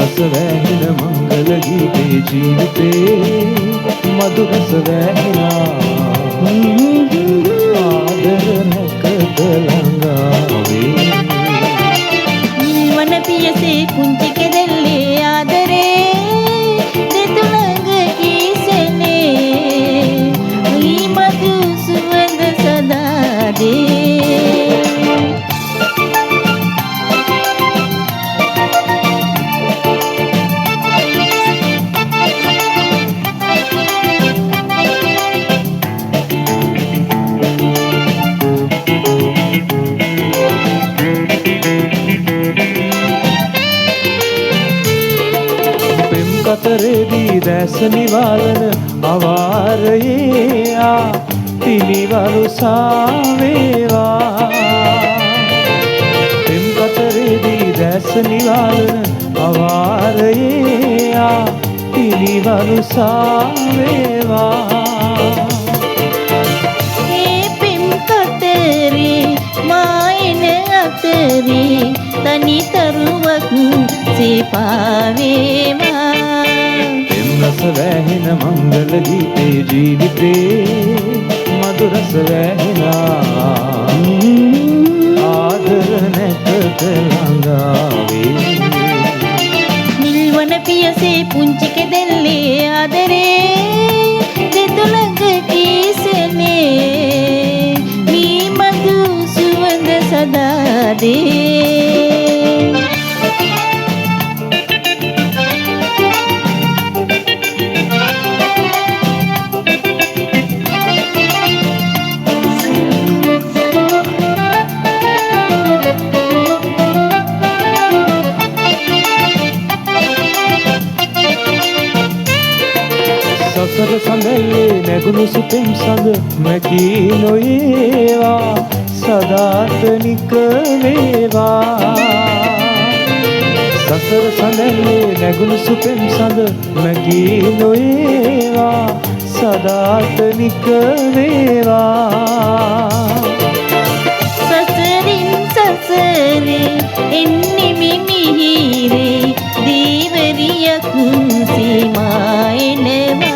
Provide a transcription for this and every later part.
රස වැහෙන මංගල ගීතේ ජීවිතේ මధుර රස වැහෙනා ආදර නැකත ළඟාවේ නිල්වන පියසේ පුංචි කෙදෙල්ලේ ආදරේ දෙතුළඟ කීසෙනේ මේ මధు සුවඳ සදා දේ කතරේදී දැස නිවාලන අවාරයේ ආ පිළිවරු සාවේවා පෙම් කතරේදී දැස නිවාලන අවාරයේ ආ පිළිවරු සාවේවා ඒ පෙම් කතරේ මායන අතරේ තනි තරුවක් සිපාවේවා රස වැහෙන මංගල ගීතේ ජීවිතේ මధుර රස වැහෙනා ආදර නැකත ළඟාවේ නිල්වන පියසේ පුංචි කෙදෙල්ලේ ආදරේ දෙතුළඟ කීසෙනේ මේ මధు සුවඳ සදා දේ සසර සඳල්ලේ නැගුණු සුපෙම් සඳ මැකී නොයේවා සදාතනික වේවා සසර සඳල්ලේ නැගුණු සුපෙම් සඳ මැකී නොයේවා සදාතනික වේවා සසරින් සසරේ එන්නේ මිමිහිරේ දීවරියක් සීමායනවා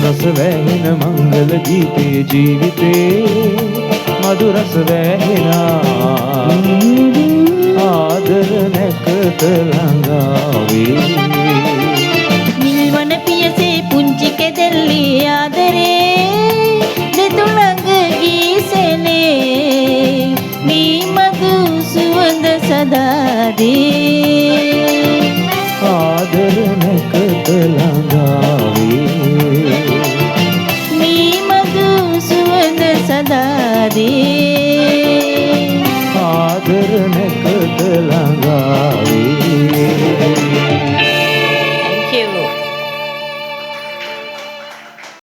රස වැහෙන මංගල ගීතේ ජීවිතේ මధుර රස වැහෙනා ආදර නැකත ළඟාවේ නිල්වන පියසේ පුංචි කෙදෙල්ලේ ආදරේ දෙතුළඟ ගීසෙනේ මේ මధు සුවඳ සදා දේ ආදර නැකත ළඟාවේ සදා දේ ආදර නැකත ළඟාවේ